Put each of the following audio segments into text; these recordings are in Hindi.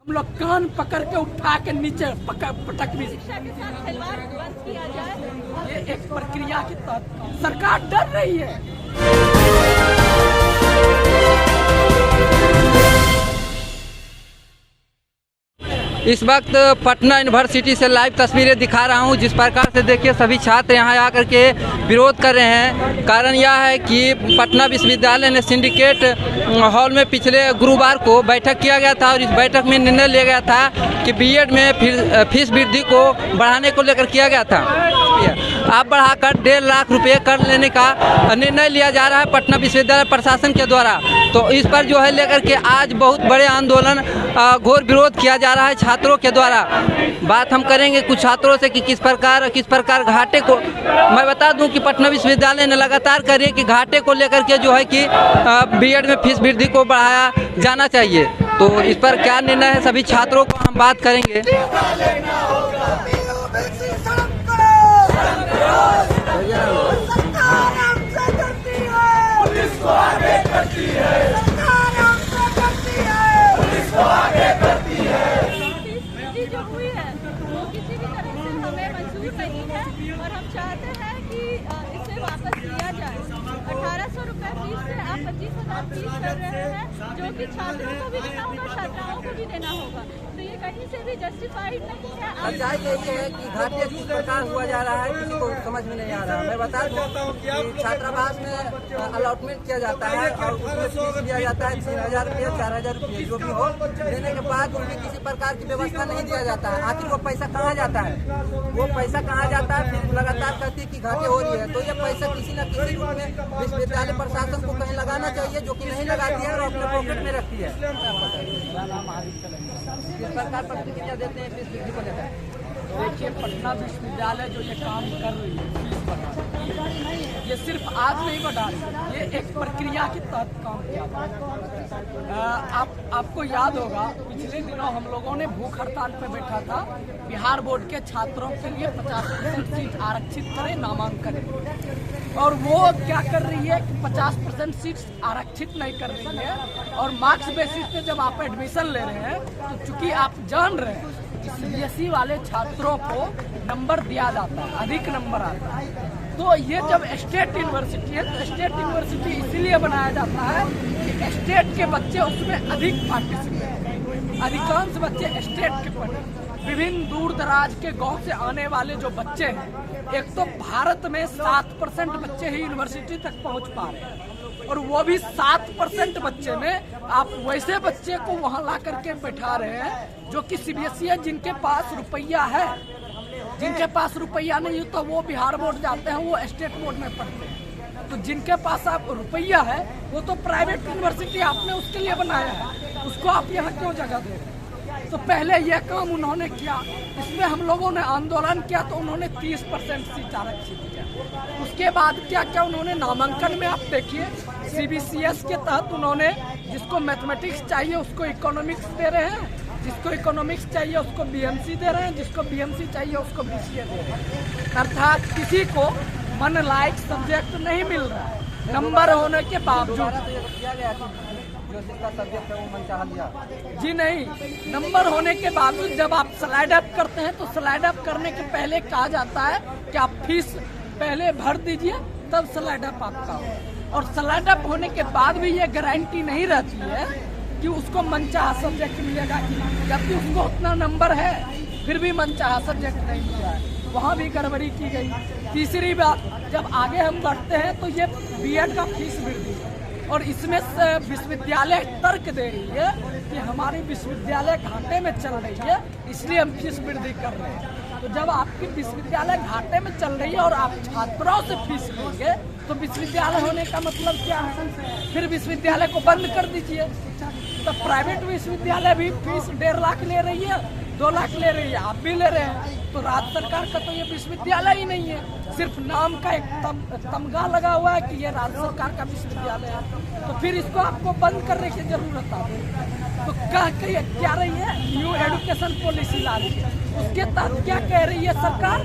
हम लोग कान पकड़ के उठा के नीचे पटक भी। शिक्षा के साथ खिलवाड़ बंद किया जाए। ये एक प्रक्रिया के तहत सरकार डर रही है। इस वक्त पटना यूनिवर्सिटी से लाइव तस्वीरें दिखा रहा हूं। जिस प्रकार से देखिए सभी छात्र यहां आकर के विरोध कर रहे हैं। कारण यह है कि पटना विश्वविद्यालय ने सिंडिकेट हॉल में पिछले गुरुवार को बैठक किया गया था और इस बैठक में निर्णय लिया गया था कि बीएड में फीस वृद्धि को बढ़ाने को लेकर किया गया था। अब बढ़ाकर 1.5 लाख रुपये कर लेने का निर्णय लिया जा रहा है पटना विश्वविद्यालय प्रशासन के द्वारा। तो इस पर जो है लेकर के आज बहुत बड़े आंदोलन घोर विरोध किया जा रहा है छात्रों के द्वारा। बात हम करेंगे कुछ छात्रों से कि किस प्रकार घाटे को, मैं बता दूं कि पटना विश्वविद्यालय ने लगातार कर रही है कि घाटे को लेकर के जो है कि बीएड में फीस वृद्धि को बढ़ाया जाना चाहिए। तो इस पर क्या निर्णय है सभी छात्रों को हम बात करेंगे। जो हुई है वो किसी भी तरह से हमें मंजूर नहीं है और हम चाहते हैं कि इसे वापस लिया जाए। 1800 रुपये फीस से आप 25,000 फीस कर रहे हैं, जो कि छात्रों को भी देना होगा, छात्राओं को भी देना होगा। तो ये कहीं से भी जस्टिफाइड नहीं है। ये है कि घाटे किस प्रकार हुआ जा रहा है किसी को समझ में नहीं आ रहा। मैं बता दूं कि छात्रावास में अलॉटमेंट किया जाता है और उसमें फीस लिया जाता है 3,000 रुपये 4,000 रुपये जो भी हो। देने के बाद उनकी किसी प्रकार की व्यवस्था नहीं दिया जाता है। आखिर वो पैसा कहाँ जाता है, वो पैसा कहाँ जाता है। फिर लगातार कहती है कि घाटे हो रही है। तो ये पैसा किसी न किसी रूप में विश्वविद्यालय प्रशासन को कहीं लगाना चाहिए, जो कि नहीं लगाती है और अपने पॉकेट में रखती है। किस प्रकार प्रतिक्रिया देते हैं फीस वृद्धि को लेकर। देखिए, पटना विश्वविद्यालय जो ये काम कर रही है फीस बढ़ाने, ये सिर्फ आज नहीं बढ़ा रही है, ये एक प्रक्रिया के तहत काम किया था। आपको याद होगा पिछले दिनों हम लोगों ने भूख हड़ताल पर बैठा था। बिहार बोर्ड के छात्रों के लिए 50% सीट आरक्षित करें, नामांकन। और वो क्या कर रही है कि 50% सीट्स आरक्षित नहीं कर रही है और मार्क्स बेसिस पे जब आप एडमिशन ले रहे हैं तो चूंकि आप जान रहे हैं सीबीएसई वाले छात्रों को नंबर दिया जाता है, अधिक नंबर आता है। तो ये जब स्टेट यूनिवर्सिटी है तो स्टेट यूनिवर्सिटी इसीलिए बनाया जाता है कि स्टेट के बच्चे उसमें अधिक पार्टिसिपेट, अधिकांश बच्चे स्टेट के पढ़े। विभिन्न दूर दराज के गांव से आने वाले जो बच्चे हैं, एक तो भारत में 7% बच्चे ही यूनिवर्सिटी तक पहुंच पा रहे हैं और वो भी 7% बच्चे में आप वैसे बच्चे को वहां ला करके बैठा रहे हैं जो कि सीबीएसई है, जिनके पास रुपया है। जिनके पास रुपया नहीं है तो वो बिहार बोर्ड जाते हैं, वो स्टेट बोर्ड में पढ़ते हैं। तो जिनके पास आप रुपया है वो तो प्राइवेट यूनिवर्सिटी आपने उसके लिए बनाया है, उसको आप यहाँ क्यों जगह दे रहे हैं। तो पहले यह काम उन्होंने किया, इसमें हम लोगों ने आंदोलन किया तो उन्होंने 30% सीट आरक्षित किया। उसके बाद क्या क्या उन्होंने नामांकन में आप देखिए सीबीसीएस के तहत उन्होंने जिसको मैथमेटिक्स चाहिए उसको इकोनॉमिक्स दे रहे हैं, जिसको इकोनॉमिक्स चाहिए उसको बीएमसी दे रहे हैं, जिसको बीएमसी चाहिए उसको बीसीए दे रहे हैं। अर्थात किसी को मन लायक सब्जेक्ट नहीं मिल रहा है नंबर होने के बावजूद। जिसका सब्जेक्ट है वो मनचाहा लिया जी नहीं, नंबर होने के बावजूद जब आप स्लाइड अप करते हैं तो स्लाइड अप करने के पहले कहा जाता है कि आप फीस पहले भर दीजिए तब स्लाइड अप आपका हो। और स्लाइड अप होने के बाद भी ये गारंटी नहीं रहती है कि उसको मनचाहा सब्जेक्ट मिलेगा कि जबकि उसको उतना नंबर है फिर भी मनचाहा सब्जेक्ट नहीं मिल रहा है, वहाँ भी गड़बड़ी की गई। तीसरी बात, जब आगे हम बढ़ते हैं तो ये बीएड का फीस वृद्धि है और इसमें विश्वविद्यालय तर्क दे रही है कि हमारी विश्वविद्यालय घाटे में चल रही है इसलिए हम फीस वृद्धि कर रहे हैं। तो जब आपकी विश्वविद्यालय घाटे में चल रही है और आप छात्रों से फीस लेंगे तो विश्वविद्यालय होने का मतलब क्या है, फिर विश्वविद्यालय को बंद कर दीजिए। तो प्राइवेट विश्वविद्यालय भी फीस 1.5 लाख ले रही है, 2 लाख ले रही है, आप भी ले रहे हैं। तो राज्य सरकार का तो ये विश्वविद्यालय ही नहीं है, सिर्फ नाम का एक तमगा लगा हुआ है कि ये राज्य सरकार का विश्वविद्यालय है। तो फिर इसको आपको बंद करने की जरूरत है। तो क्या रही है, न्यू एजुकेशन पॉलिसी ला रही है। उसके तहत क्या कह रही है सरकार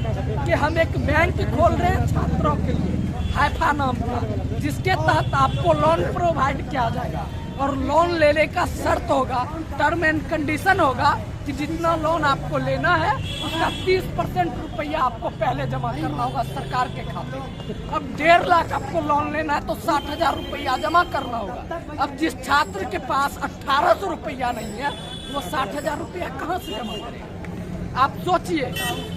कि हम एक बैंक खोल रहे हैं छात्रों के लिए, हाइफा नाम का, जिसके तहत आपको लोन प्रोवाइड किया जाएगा और लोन लेने का शर्त होगा, टर्म एंड कंडीशन होगा कि जितना लोन आपको लेना है उसका 30% रुपया आपको पहले जमा करना होगा सरकार के खाते में। अब 1.5 लाख आपको लोन लेना है तो 60,000 रुपया जमा करना होगा। अब जिस छात्र के पास 1800 रुपया नहीं है वो 60,000 रुपया कहाँ से जमा करेगा? आप सोचिए।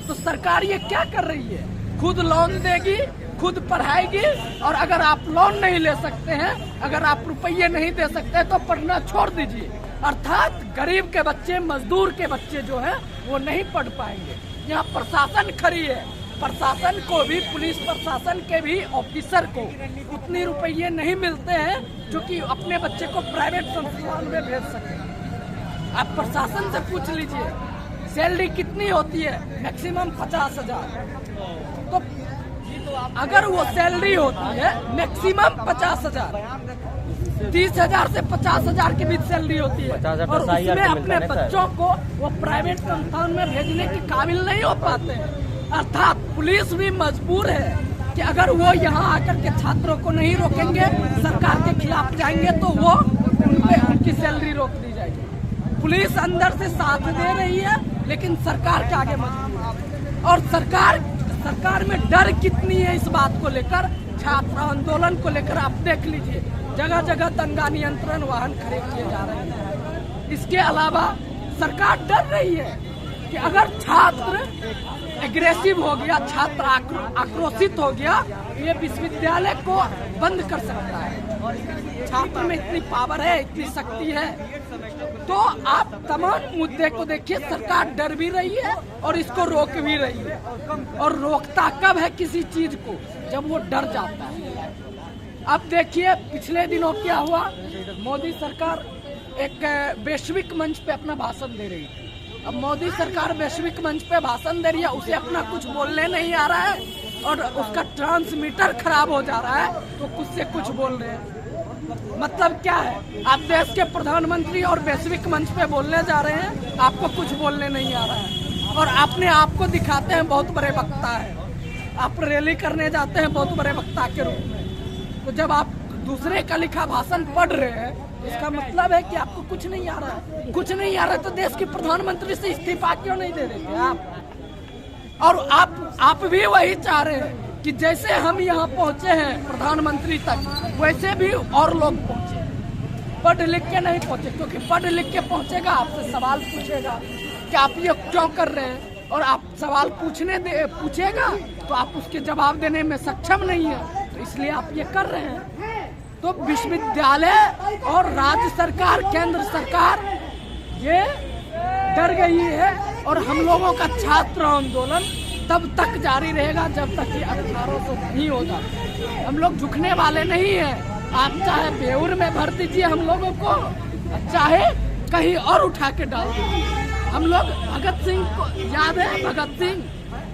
तो सरकार ये क्या कर रही है? खुद लोन देगी, खुद पढ़ाएगी, और अगर आप लोन नहीं ले सकते हैं, अगर आप रुपये नहीं दे सकते तो पढ़ना छोड़ दीजिए। अर्थात गरीब के बच्चे, मजदूर के बच्चे जो हैं वो नहीं पढ़ पाएंगे। यहाँ प्रशासन खड़ी है, प्रशासन को भी, पुलिस प्रशासन के भी ऑफिसर को उतने रुपये नहीं मिलते हैं जो कि अपने बच्चे को प्राइवेट संस्थान में भेज सके। आप प्रशासन से पूछ लीजिए सैलरी कितनी होती है, मैक्सिमम 50,000। तो अगर वो सैलरी होती है मैक्सिमम 50,000, 30,000 से 50,000 के बीच सैलरी होती है, और उसमें अपने बच्चों को वो प्राइवेट संस्थान में भेजने के काबिल नहीं हो पाते हैं। अर्थात पुलिस भी मजबूर है कि अगर वो यहाँ आकर के छात्रों को नहीं रोकेंगे, सरकार के खिलाफ जाएंगे, तो वो उनकी सैलरी रोक दी जाएगी। पुलिस अंदर से साथ दे रही है लेकिन सरकार के आगे मजबूर है। और सरकार में डर कितनी है इस बात को लेकर, छात्र आंदोलन को लेकर आप देख लीजिए, जगह जगह दंगा नियंत्रण वाहन खड़े किए जा रहे हैं। इसके अलावा सरकार डर रही है कि अगर छात्र एग्रेसिव हो गया, छात्र आक्रोशित हो गया, ये विश्वविद्यालय को बंद कर सकता है। छात्र में इतनी पावर है, इतनी शक्ति है। तो आप तमाम मुद्दे को देखिए, सरकार डर भी रही है और इसको रोक भी रही है। और रोकता कब है किसी चीज को? जब वो डर जाता है। अब देखिए पिछले दिनों क्या हुआ, मोदी सरकार एक वैश्विक मंच पे अपना भाषण दे रही थी। अब मोदी सरकार वैश्विक मंच पे भाषण दे रही है, उसे अपना कुछ बोलने नहीं आ रहा है और उसका ट्रांसमीटर खराब हो जा रहा है तो कुछ से कुछ बोल रहे हैं। मतलब क्या है? आप देश के प्रधानमंत्री और वैश्विक मंच पे बोलने जा रहे हैं, आपको कुछ बोलने नहीं आ रहा है, और अपने आप को दिखाते हैं बहुत बड़े वक्ता है। आप रैली करने जाते हैं बहुत बड़े वक्ता के रूप में। तो जब आप दूसरे का लिखा भाषण पढ़ रहे हैं, इसका मतलब है कि आपको कुछ नहीं आ रहा है। कुछ नहीं आ रहा है तो देश के प्रधानमंत्री से इस्तीफा क्यों नहीं दे देते आप? और आप भी वही चाह रहे हैं कि जैसे हम यहाँ पहुँचे हैं प्रधानमंत्री तक, वैसे भी और लोग पहुँचे। पढ़ लिख के नहीं पहुँचे, क्योंकि पढ़ लिख के पहुँचेगा आपसे सवाल पूछेगा कि आप ये क्यों कर रहे हैं, और आप सवाल पूछेगा तो आप उसके जवाब देने में सक्षम नहीं है, तो इसलिए आप ये कर रहे हैं। तो विश्वविद्यालय और राज्य सरकार, केंद्र सरकार ये डर गई है, और हम लोगों का छात्र आंदोलन तब तक जारी रहेगा जब तक ये 1800 नहीं होगा। हम लोग झुकने वाले नहीं हैं। आप चाहे बेउर में भर दीजिए हम लोगों को, चाहे कहीं और उठा के डाल दीजिए। हम लोग भगत सिंह को याद है,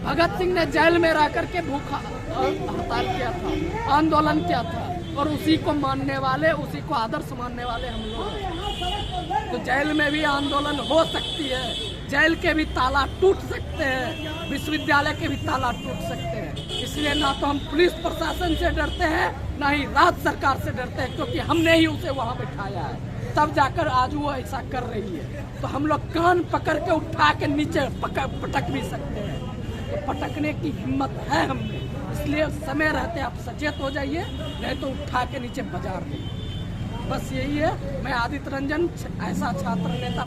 भगत सिंह ने जेल में रह करके भूखा हड़ताल किया था, आंदोलन किया था, और उसी को मानने वाले, उसी को आदर्श मानने वाले हम लोग। तो जेल में भी आंदोलन हो सकती है, जेल के भी ताला टूट सकते हैं, विश्वविद्यालय के भी ताला टूट सकते हैं। इसलिए ना तो हम पुलिस प्रशासन से डरते हैं, ना ही राज्य सरकार से डरते हैं, क्योंकि हमने ही उसे वहाँ बिठाया है, तब जाकर आज वो ऐसा कर रही है। तो हम लोग कान पकड़ के उठा के नीचे पटक भी सकते हैं। तो पटकने की हिम्मत है हमने, इसलिए समय रहते आप सचेत हो जाइए, नहीं तो उठा के नीचे बाजार देंगे। बस यही है। मैं आदित्य रंजन, ऐसा छात्र नेता।